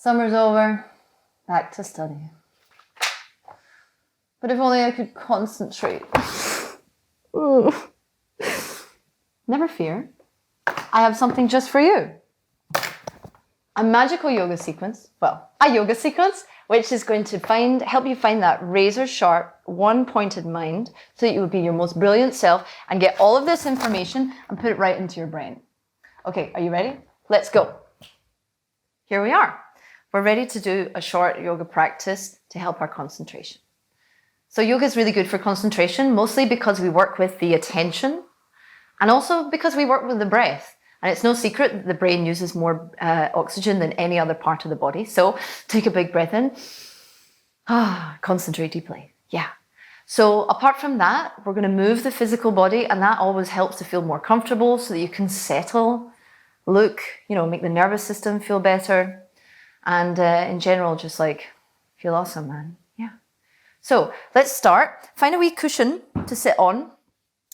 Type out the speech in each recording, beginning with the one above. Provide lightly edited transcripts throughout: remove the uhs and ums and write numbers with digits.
Summer's over, back to study. But if only I could concentrate. Never fear. I have something just for you. A magical yoga sequence, a yoga sequence, which is going to help you find that razor sharp, one-pointed mind so that you will be your most brilliant self and get all of this information and put it right into your brain. Okay, are you ready? Let's go. Here we are. We're ready to do a short yoga practice to help our concentration. So yoga is really good for concentration, mostly because we work with the attention and also because we work with the breath. And it's no secret that the brain uses more oxygen than any other part of the body. So take a big breath in. Concentrate deeply. Yeah. So apart from that, we're going to move the physical body, and that always helps to feel more comfortable so that you can settle, look, make the nervous system feel better. And in general, just feel awesome, man. Yeah. So let's start. Find a wee cushion to sit on.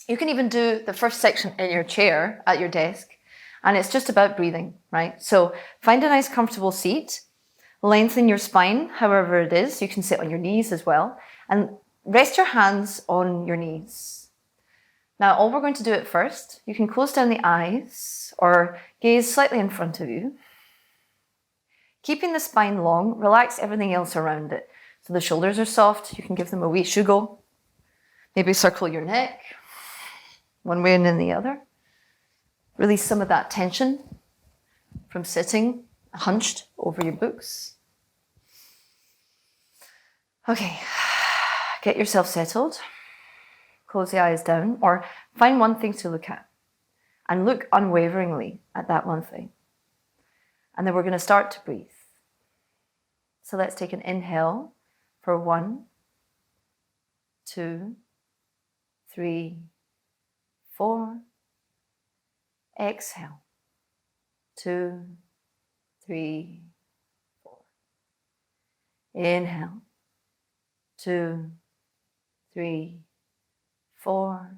You can even do the first section in your chair at your desk. And it's just about breathing, right? So find a nice comfortable seat, lengthen your spine, however it is. You can sit on your knees as well, and rest your hands on your knees. Now, all we're going to do at first, you can close down the eyes or gaze slightly in front of you. Keeping the spine long, relax everything else around it. So the shoulders are soft, you can give them a wee shugo. Maybe circle your neck, one way and then the other. Release some of that tension from sitting hunched over your books. Okay, get yourself settled. Close the eyes down or find one thing to look at and look unwaveringly at that one thing. And then we're going to start to breathe. So let's take an inhale for 1, 2, 3, 4. Exhale. 2, 3, 4. Inhale. 2, 3, 4.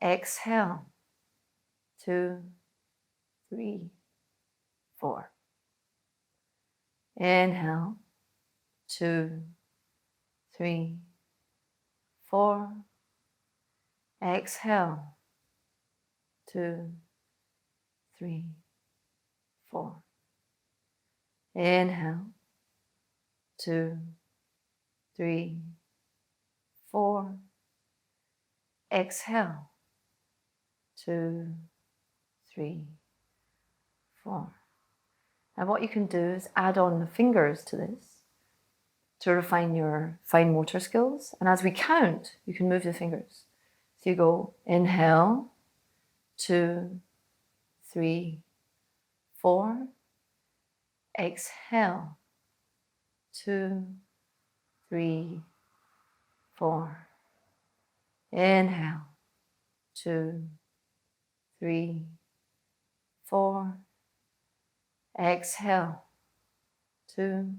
Exhale. 2, 3, 4. Inhale. 2, 3, 4. Exhale. 2, 3, 4. Inhale. 2, 3, 4. Exhale. 2, 3, 4. Now what you can do is add on the fingers to this to refine your fine motor skills. And as we count, you can move the fingers. So you go inhale. 2, 3, 4. Exhale. 2, 3, 4. Inhale. 2, 3, 4. Exhale. 2,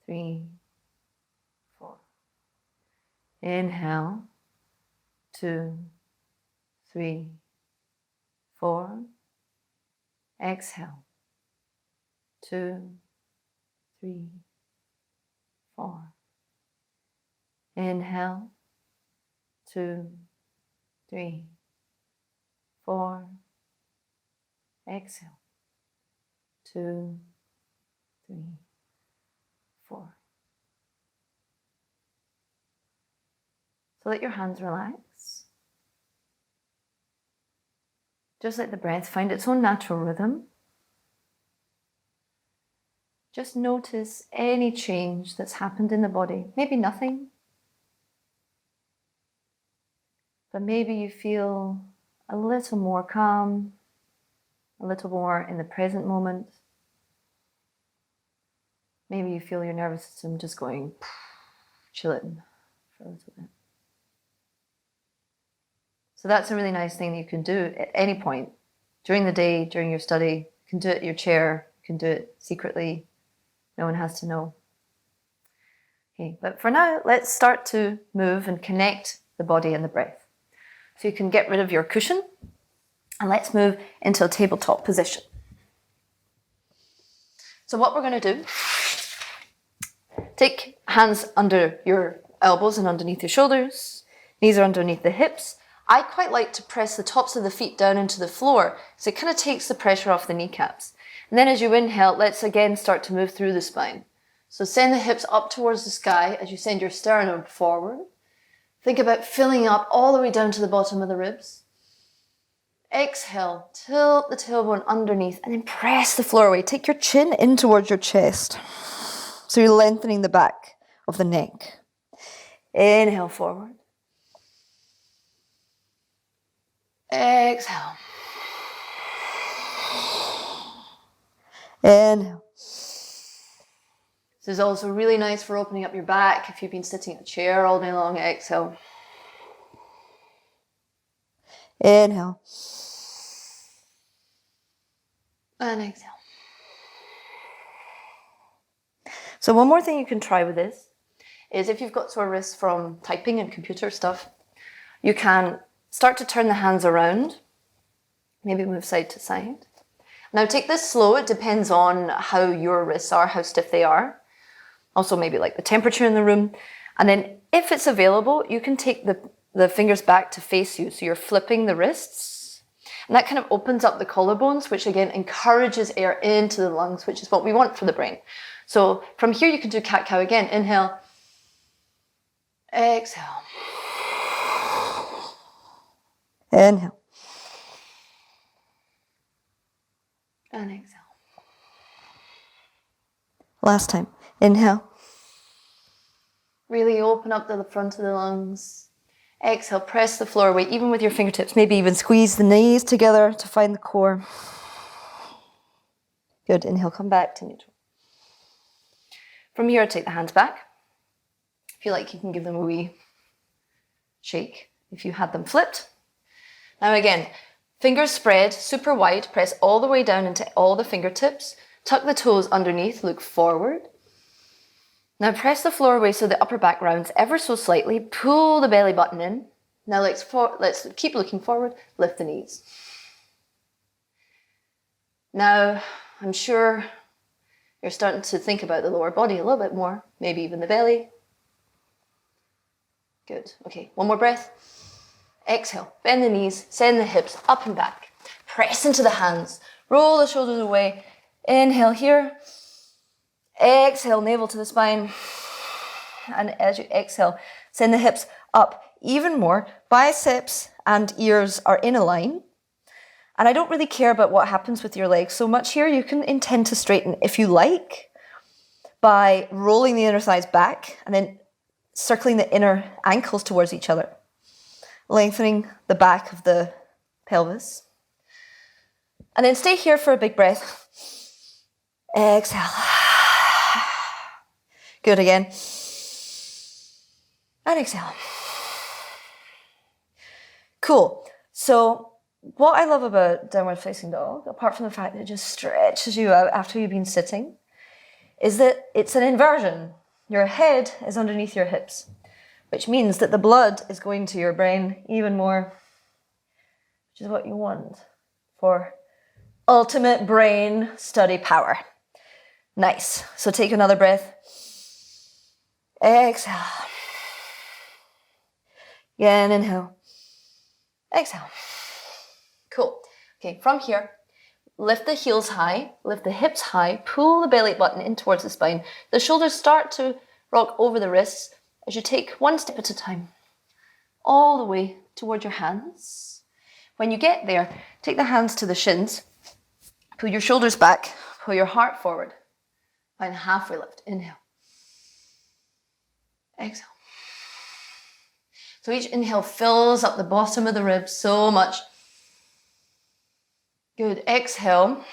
3, 4. Inhale. 2, 3, 4. Exhale. 2, 3, 4. Inhale. 2, 3, 4. Exhale. 2, 3, 4. So let your hands relax. Just let the breath find its own natural rhythm. Just notice any change that's happened in the body. Maybe nothing, but maybe you feel a little more calm, a little more in the present moment. Maybe you feel your nervous system just going chilling for a little bit. So that's a really nice thing that you can do at any point during the day, during your study. You can do it in your chair, you can do it secretly. No one has to know. Okay, but for now, let's start to move and connect the body and the breath. So you can get rid of your cushion and let's move into a tabletop position. So what we're going to do, take hands under your elbows and underneath your shoulders. Knees are underneath the hips. I quite like to press the tops of the feet down into the floor, so it kind of takes the pressure off the kneecaps. And then as you inhale, let's again start to move through the spine. So send the hips up towards the sky as you send your sternum forward. Think about filling up all the way down to the bottom of the ribs. Exhale, tilt the tailbone underneath and then press the floor away. Take your chin in towards your chest. So you're lengthening the back of the neck. Inhale forward. Exhale. Inhale. This is also really nice for opening up your back if you've been sitting in a chair all day long. Exhale. Inhale. And exhale. So one more thing you can try with this is if you've got sore wrists from typing and computer stuff, you can start to turn the hands around, maybe move side to side. Now take this slow, it depends on how your wrists are, how stiff they are. Also maybe like the temperature in the room. And then if it's available, you can take the fingers back to face you. So you're flipping the wrists. And that kind of opens up the collarbones, which again encourages air into the lungs, which is what we want for the brain. So from here you can do cat-cow again. Inhale. Exhale. Inhale. And exhale. Last time. Inhale. Really open up the front of the lungs. Exhale, press the floor away, even with your fingertips. Maybe even squeeze the knees together to find the core. Good. Inhale, come back to neutral. From here, take the hands back. If you like, you can give them a wee shake if you had them flipped. Now again, fingers spread, super wide. Press all the way down into all the fingertips. Tuck the toes underneath, look forward. Now press the floor away so the upper back rounds ever so slightly. Pull the belly button in. Now let's keep looking forward. Lift the knees. Now, I'm sure you're starting to think about the lower body a little bit more. Maybe even the belly. Good. Okay, one more breath. Exhale. Bend the knees. Send the hips up and back. Press into the hands. Roll the shoulders away. Inhale here. Exhale, navel to the spine. And as you exhale, send the hips up even more. Biceps and ears are in a line. And I don't really care about what happens with your legs so much here. You can intend to straighten if you like by rolling the inner thighs back and then circling the inner ankles towards each other. Lengthening the back of the pelvis. And then stay here for a big breath. Exhale. Good again. And exhale. Cool. So what I love about downward facing dog, apart from the fact that it just stretches you out after you've been sitting, is that it's an inversion. Your head is underneath your hips, which means that the blood is going to your brain even more, which is what you want for ultimate brain study power. Nice. So take another breath. Exhale. Again, inhale. Exhale. Cool. Okay, from here, lift the heels high, lift the hips high, pull the belly button in towards the spine. The shoulders start to rock over the wrists as you take one step at a time, all the way toward your hands. When you get there, take the hands to the shins, pull your shoulders back, pull your heart forward. Find halfway lift. Inhale. Exhale. So each inhale fills up the bottom of the ribs so much. Good. Exhale.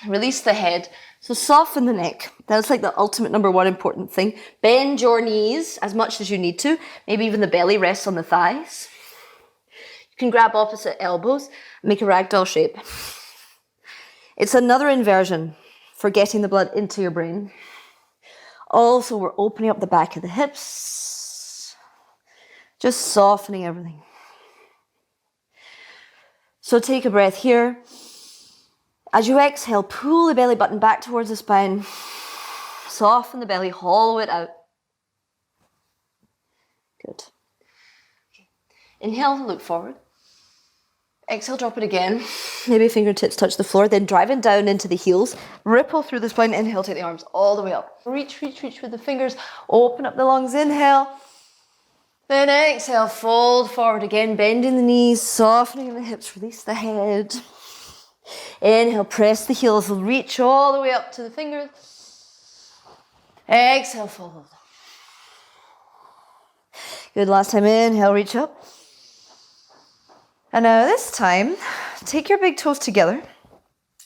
Release the head. So soften the neck. That's like the ultimate number one important thing. Bend your knees as much as you need to. Maybe even the belly rests on the thighs. You can grab opposite elbows, make a ragdoll shape. It's another inversion for getting the blood into your brain. Also, we're opening up the back of the hips. Just softening everything. So take a breath here. As you exhale, pull the belly button back towards the spine. Soften the belly, hollow it out. Good. Okay. Inhale, look forward. Exhale, drop it again. Maybe fingertips touch the floor, then driving down into the heels. Ripple through the spine. Inhale, take the arms all the way up. Reach with the fingers. Open up the lungs. Inhale. Then exhale, fold forward again, bending the knees, softening the hips, release the head. Inhale, press the heels, reach all the way up to the fingers. Exhale, fold. Good, last time, inhale, reach up. And now this time, take your big toes together,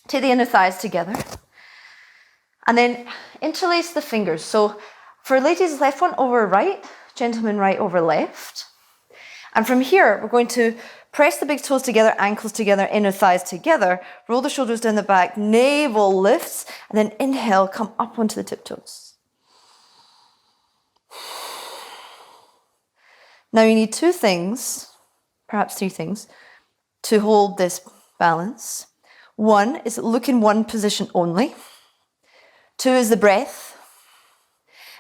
take the inner thighs together, and then interlace the fingers. So for ladies, left one over right, gentlemen, right over left. And from here, we're going to press the big toes together, ankles together, inner thighs together, roll the shoulders down the back, navel lifts, and then inhale, come up onto the tiptoes. Now you need two things, perhaps three things, to hold this balance. One is look in one position only. Two is the breath.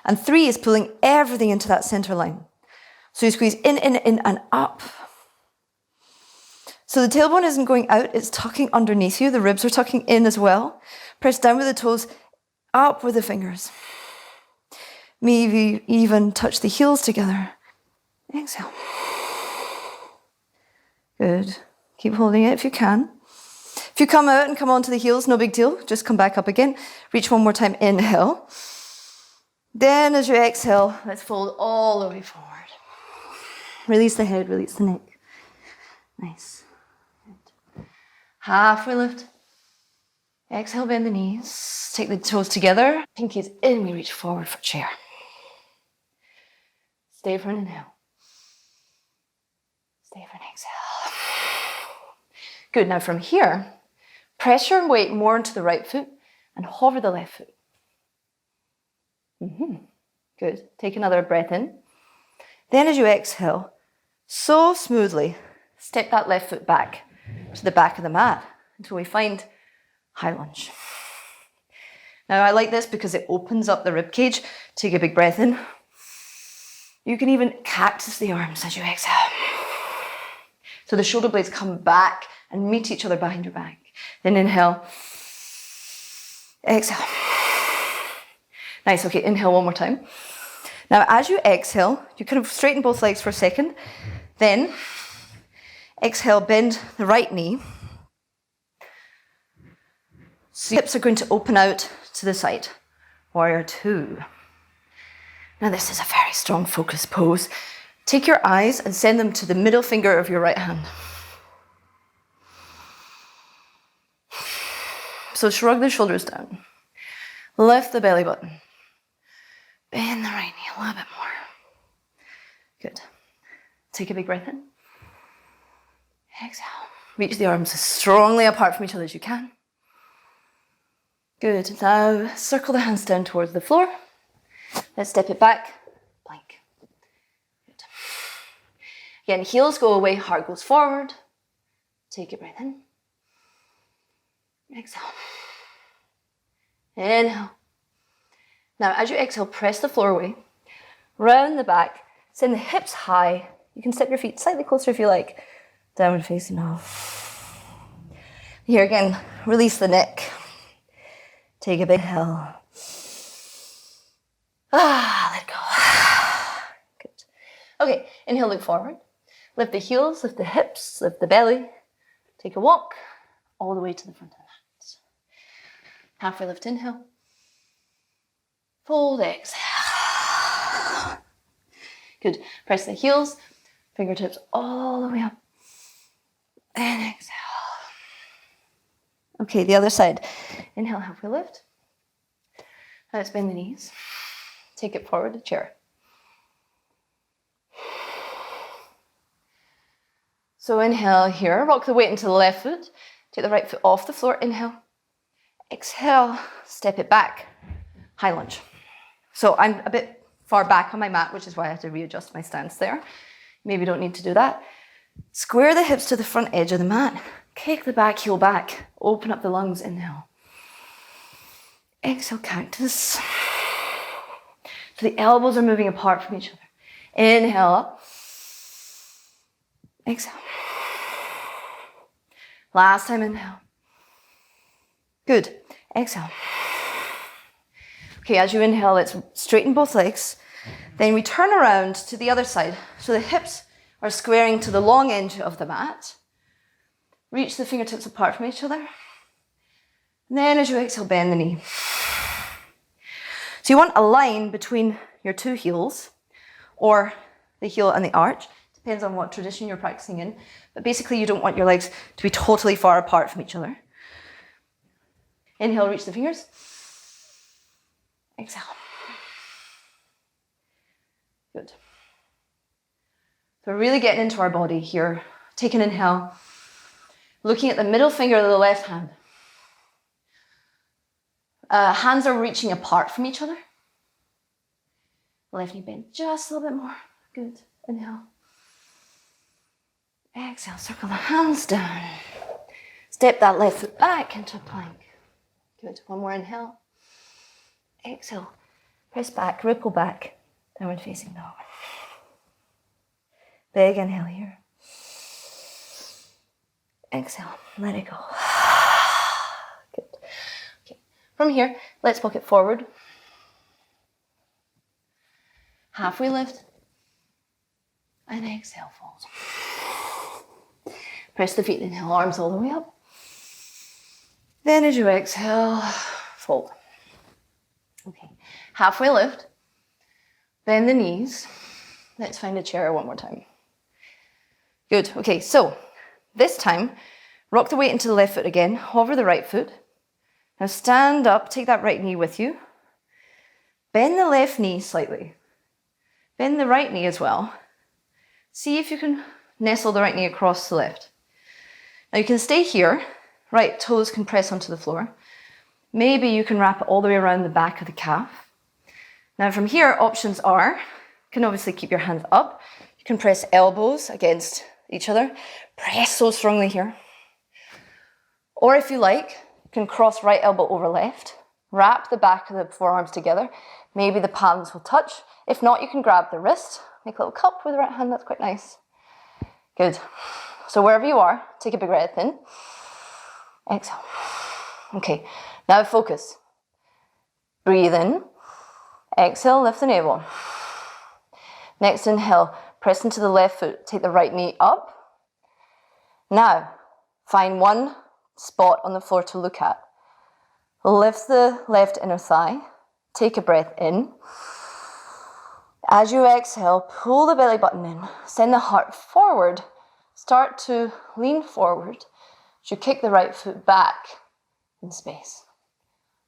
And three is pulling everything into that center line. So you squeeze in, and up. So the tailbone isn't going out, it's tucking underneath you. The ribs are tucking in as well. Press down with the toes, up with the fingers. Maybe even touch the heels together. Exhale. Good. Keep holding it if you can. If you come out and come onto the heels, no big deal. Just come back up again. Reach one more time. Inhale. Then as you exhale, let's fold all the way forward. Release the head, release the neck. Nice. Good. Halfway lift. Exhale, bend the knees. Take the toes together. Pinkies in, we reach forward for chair. Stay for an inhale. Stay for an exhale. Good, now from here, press your weight more into the right foot and hover the left foot. Good. Take another breath in. Then as you exhale, so smoothly, step that left foot back to the back of the mat until we find high lunge. Now I like this because it opens up the rib cage. Take a big breath in. You can even cactus the arms as you exhale. So the shoulder blades come back and meet each other behind your back. Then inhale. Exhale. Nice, okay, inhale one more time. Now as you exhale, you kind of straighten both legs for a second. Then exhale, bend the right knee. So your hips are going to open out to the side. Warrior two. Now this is a very strong focus pose. Take your eyes and send them to the middle finger of your right hand. So shrug the shoulders down. Lift the belly button. Bend the right knee a little bit more. Good. Take a big breath in. Exhale. Reach the arms as strongly apart from each other as you can. Good. Now circle the hands down towards the floor. Let's step it back. Plank. Good. Again, heels go away, heart goes forward. Take a breath in. Exhale. Inhale. Now, as you exhale, press the floor away. Round the back. Send the hips high. You can step your feet slightly closer if you like. Downward facing dog. Here again, release the neck. Take a big inhale. Let go. Good. Okay, inhale, look forward. Lift the heels, lift the hips, lift the belly. Take a walk all the way to the front of the mat. Halfway lift, inhale. Fold, exhale. Good. Press the heels, fingertips all the way up. And exhale. Okay, the other side. Inhale, halfway lift. Now let's bend the knees. Take it forward to chair. So inhale here, rock the weight into the left foot. Take the right foot off the floor, inhale. Exhale, step it back, high lunge. So I'm a bit far back on my mat, which is why I had to readjust my stance there. Maybe you don't need to do that. Square the hips to the front edge of the mat. Kick the back heel back. Open up the lungs. Inhale. Exhale, cactus. So the elbows are moving apart from each other. Inhale up. Exhale. Last time, inhale. Good. Exhale. Okay, as you inhale, let's straighten both legs. Then we turn around to the other side. So the hips are squaring to the long edge of the mat. Reach the fingertips apart from each other. And then as you exhale, bend the knee. So you want a line between your two heels, or the heel and the arch. Depends on what tradition you're practicing in. But basically you don't want your legs to be totally far apart from each other. Inhale, reach the fingers. Exhale. Good. So we're really getting into our body here. Take an inhale. Looking at the middle finger of the left hand. Hands are reaching apart from each other. Left knee bend just a little bit more. Good. Inhale. Exhale. Circle the hands down. Step that left foot back into a plank. Good. One more inhale. Exhale. Press back. Ripple back. Downward facing dog. Big inhale here. Exhale. Let it go. Good. Okay. From here, let's walk it forward. Halfway lift. And exhale, fold. Press the feet, inhale, arms all the way up. Then as you exhale, fold. Okay, halfway lift. Bend the knees. Let's find a chair one more time. Good, okay, so this time, rock the weight into the left foot again, hover the right foot. Now stand up, take that right knee with you. Bend the left knee slightly. Bend the right knee as well. See if you can nestle the right knee across the left. Now you can stay here, right toes can press onto the floor. Maybe you can wrap it all the way around the back of the calf. Now from here, options are, you can obviously keep your hands up. You can press elbows against each other. Press so strongly here. Or if you like, you can cross right elbow over left. Wrap the back of the forearms together. Maybe the palms will touch. If not, you can grab the wrist. Make a little cup with the right hand, that's quite nice. Good. So wherever you are, take a big breath in. Exhale. Okay, now focus. Breathe in. Exhale, lift the navel. Next inhale, press into the left foot, take the right knee up. Now, find one spot on the floor to look at. Lift the left inner thigh. Take a breath in. As you exhale, pull the belly button in. Send the heart forward. Start to lean forward. As you kick the right foot back in space.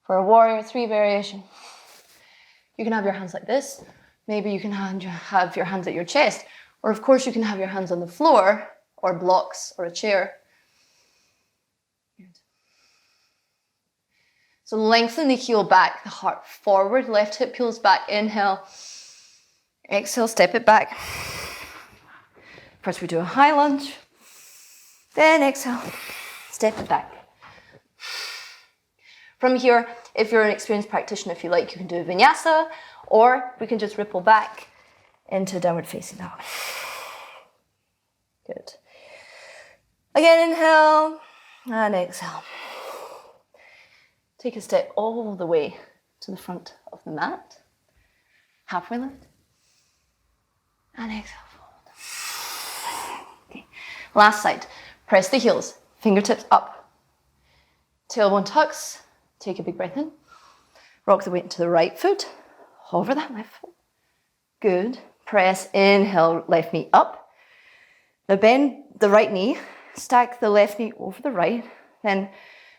For a warrior 3 variation, you can have your hands like this. Maybe you can have your hands at your chest. Or of course you can have your hands on the floor or blocks or a chair. Good. So lengthen the heel back, the heart forward, left hip peels back, inhale. Exhale, step it back. First we do a high lunge. Then exhale, step it back. From here, if you're an experienced practitioner, if you like, you can do a vinyasa, or we can just ripple back into downward facing dog. Good. Again, inhale and exhale. Take a step all the way to the front of the mat. Halfway lift. And exhale, fold. Okay. Last side. Press the heels, fingertips up. Tailbone tucks. Take a big breath in. Rock the weight into the right foot. Hover that left foot. Good. Press, inhale, left knee up. Now bend the right knee. Stack the left knee over the right. Then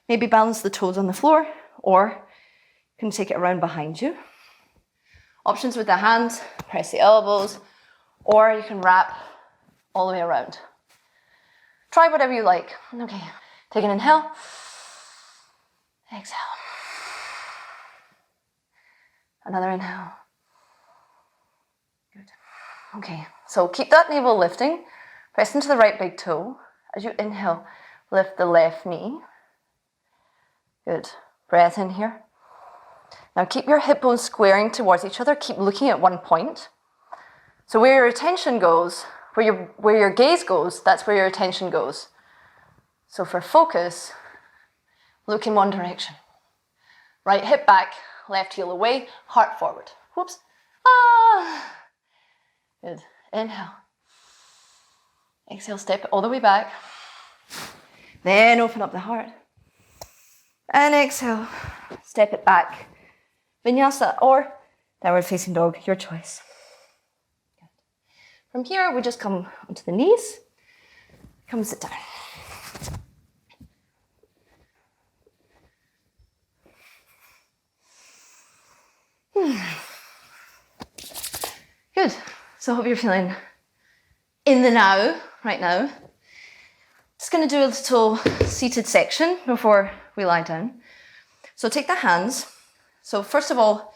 maybe balance the toes on the floor, or you can take it around behind you. Options with the hands. Press the elbows. Or you can wrap all the way around. Try whatever you like. Okay, take an inhale. Exhale. Another inhale. Good. Okay, so keep that navel lifting. Press into the right big toe. As you inhale, Lift the left knee. Good. Breath in here. Now keep your hip bones squaring towards each other. Keep looking at one point. So where your attention goes, where your gaze goes, that's where your attention goes. So for focus, look in one direction. Right hip back, left heel away, heart forward. Whoops. Ah. Good. Inhale. Exhale, step it all the way back. Then open up the heart. And exhale, step it back. Vinyasa or downward facing dog, your choice. Good. From here, we just come onto the knees. Come sit down. Good. So I hope you're feeling in the now, right now. Just going to do a little seated section before we lie down. So take the hands. So first of all,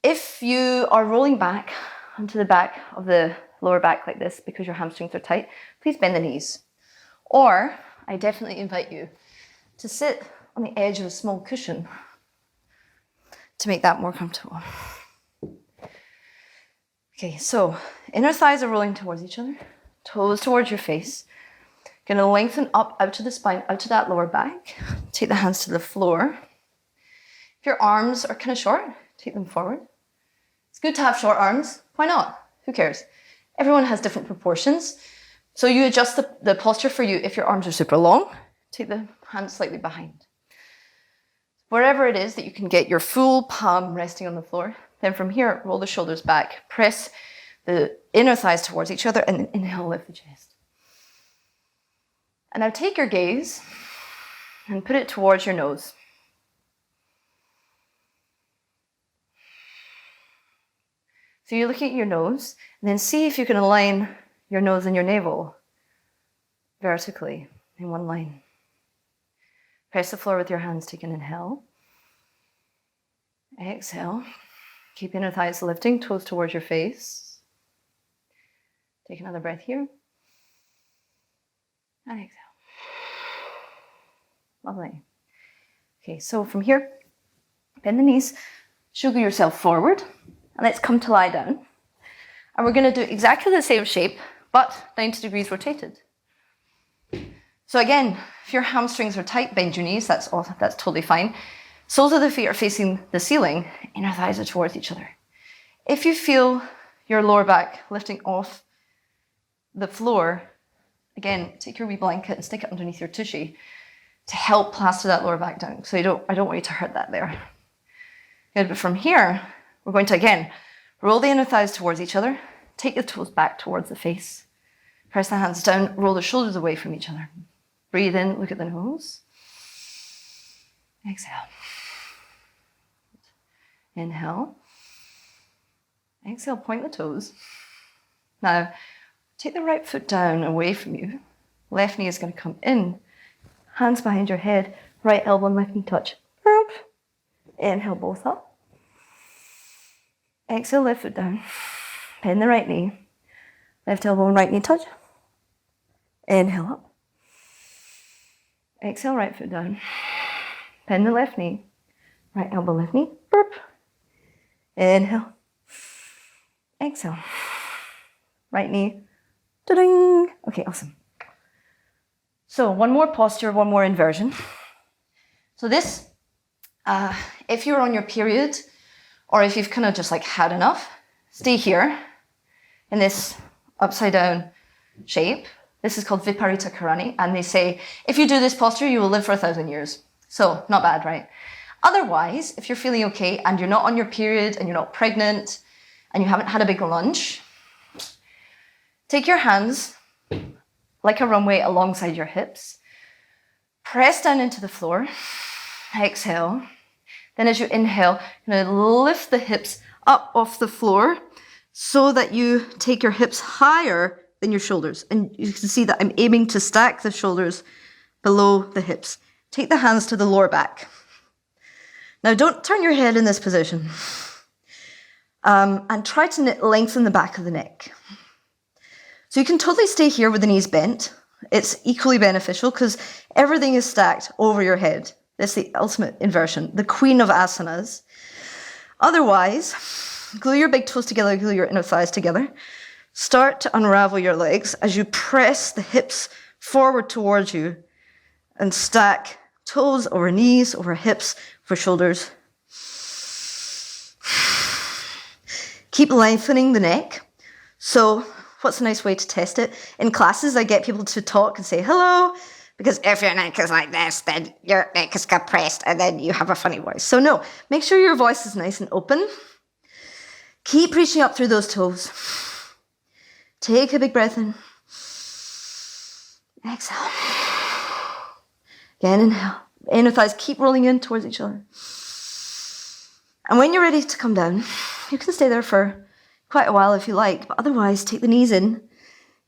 if you are rolling back onto the back of the lower back like this because your hamstrings are tight, please bend the knees. Or I definitely invite you to sit on the edge of a small cushion to make that more comfortable. Okay, so inner thighs are rolling towards each other, toes towards your face. Gonna lengthen up out to the spine, out to that lower back. Take the hands to the floor. If your arms are kind of short, take them forward. It's good to have short arms. Why not? Who cares? Everyone has different proportions. So you adjust the posture for you. If your arms are super long, take the hands slightly behind. Wherever it is that you can get your full palm resting on the floor, then from here, roll the shoulders back. Press the inner thighs towards each other and then inhale, lift the chest. And now take your gaze and put it towards your nose. So you're looking at your nose, and then see if you can align your nose and your navel vertically in one line. Press the floor with your hands, take an inhale. Exhale. Keep inner thighs lifting, toes towards your face. Take another breath here. And exhale. Lovely. Okay, so from here, bend the knees, sugar yourself forward, and let's come to lie down. And we're going to do exactly the same shape, but 90 degrees rotated. So again, if your hamstrings are tight, bend your knees, that's totally fine. Soles of the feet are facing the ceiling, inner thighs are towards each other. If you feel your lower back lifting off the floor, again, take your wee blanket and stick it underneath your tushy to help plaster that lower back down. So I don't want you to hurt that there. Good, but from here, we're going to, again, roll the inner thighs towards each other, take the toes back towards the face, press the hands down, roll the shoulders away from each other. Breathe in, look at the nose. Exhale. Inhale. Exhale, point the toes. Now, take the right foot down away from you. Left knee is going to come in. Hands behind your head. Right elbow and left knee touch. Inhale, both up. Exhale, left foot down. Bend the right knee. Left elbow and right knee touch. Inhale up. Exhale, right foot down. Bend the left knee. Right elbow, left knee. Burp. Inhale. Exhale. Right knee. Da-ding. Okay, awesome. So one more posture, one more inversion. So this, if you're on your period, or if you've kind of just like had enough, stay here in this upside down shape. This is called Viparita Karani, and they say, if you do this posture, you will live for 1,000 years. So not bad, right? Otherwise, if you're feeling okay and you're not on your period and you're not pregnant and you haven't had a big lunch, take your hands like a runway alongside your hips. Press down into the floor. Exhale. Then as you inhale, you're going to lift the hips up off the floor so that you take your hips higher than your shoulders. And you can see that I'm aiming to stack the shoulders below the hips. Take the hands to the lower back. Now don't turn your head in this position. And try to lengthen the back of the neck. So you can totally stay here with the knees bent. it's equally beneficial because everything is stacked over your head. That's the ultimate inversion, the queen of asanas. Otherwise, glue your big toes together, glue your inner thighs together. Start to unravel your legs as you press the hips forward towards you and stack toes over knees, over hips, over shoulders. Keep lengthening the neck. So what's a nice way to test it? In classes, I get people to talk and say, hello, because if your neck is like this, then your neck is compressed and then you have a funny voice. So no, make sure your voice is nice and open. Keep reaching up through those toes. Take a big breath in. Exhale. Again, inhale. Inner thighs keep rolling in towards each other. And when you're ready to come down, you can stay there for quite a while if you like, but otherwise take the knees in.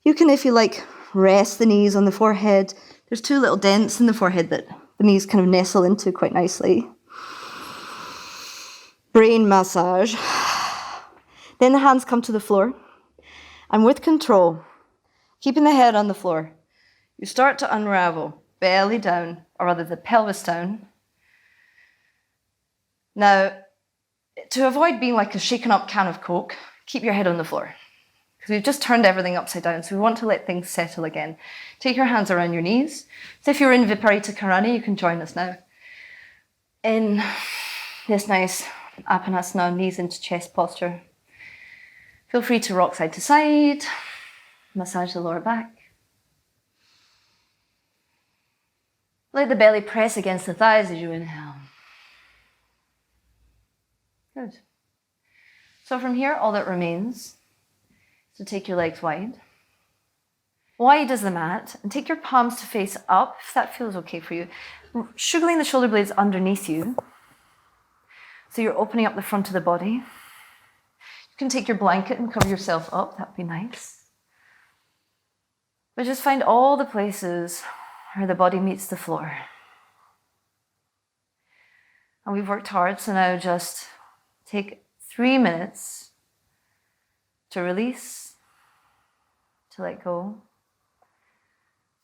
You can, if you like, rest the knees on the forehead. There's two little dents in the forehead that the knees kind of nestle into quite nicely. Brain massage. Then the hands come to the floor. And with control, keeping the head on the floor, you start to unravel, belly down, or rather the pelvis down. Now, to avoid being like a shaken up can of Coke, keep your head on the floor. Because we've just turned everything upside down, so we want to let things settle again. Take your hands around your knees. So if you're in Viparita Karani, you can join us now. In this nice Apanasana, knees into chest posture. Feel free to rock side to side, massage the lower back. Let the belly press against the thighs as you inhale. Good. So from here, all that remains is to take your legs wide. Wide as the mat, and take your palms to face up, if that feels okay for you. Sugaring the shoulder blades underneath you. So you're opening up the front of the body. You can take your blanket and cover yourself up, that'd be nice. But just find all the places where the body meets the floor. And we've worked hard, so now just take 3 minutes to release, to let go,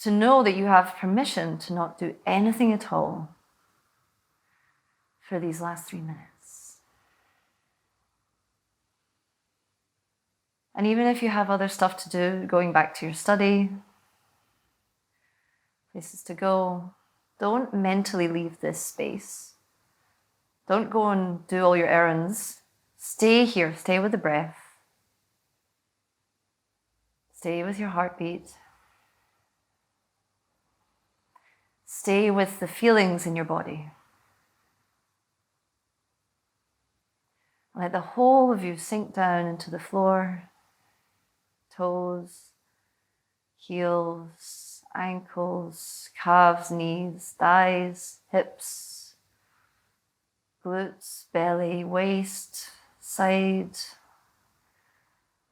to know that you have permission to not do anything at all for these last 3 minutes. And even if you have other stuff to do, going back to your study, places to go, don't mentally leave this space. Don't go and do all your errands. Stay here, stay with the breath. Stay with your heartbeat. Stay with the feelings in your body. Let the whole of you sink down into the floor, toes, heels, ankles, calves, knees, thighs, hips, glutes, belly, waist, side,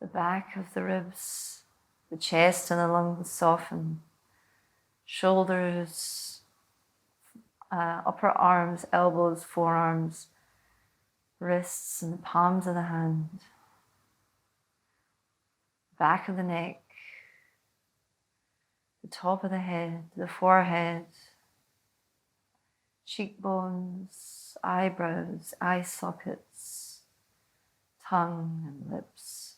the back of the ribs, the chest and the lungs soften, shoulders, upper arms, elbows, forearms, wrists and the palms of the hand, back of the neck, the top of the head, the forehead, cheekbones, eyebrows, eye sockets, tongue and lips.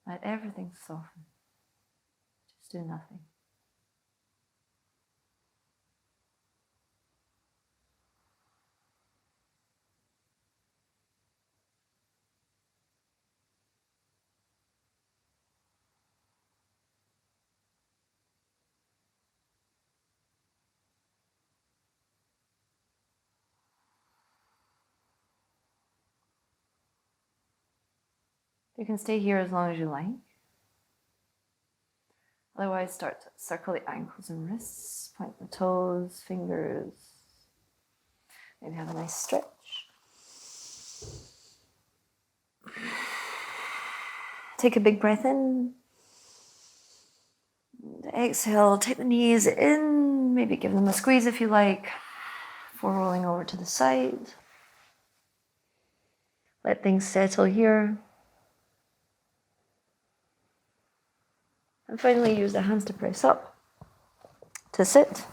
Let everything soften. Just do nothing. You can stay here as long as you like. Otherwise, start to circle the ankles and wrists, point the toes, fingers. Maybe have a nice stretch. Take a big breath in. Exhale, take the knees in, maybe give them a squeeze if you like, before rolling over to the side. Let things settle here. And finally, use the hands to press up, to sit.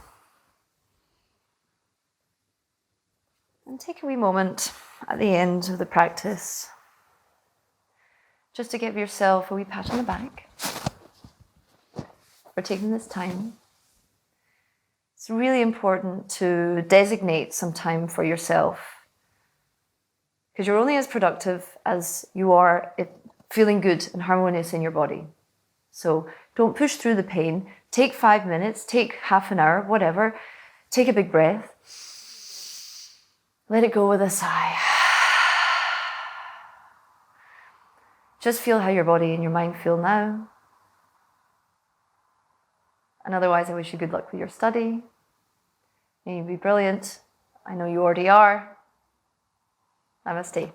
And take a wee moment at the end of the practice just to give yourself a wee pat on the back for taking this time. It's really important to designate some time for yourself because you're only as productive as you are feeling good and harmonious in your body. So don't push through the pain. Take 5 minutes, take half an hour, whatever. Take a big breath. Let it go with a sigh. Just feel how your body and your mind feel now. And otherwise, I wish you good luck with your study. May you be brilliant. I know you already are. Namaste.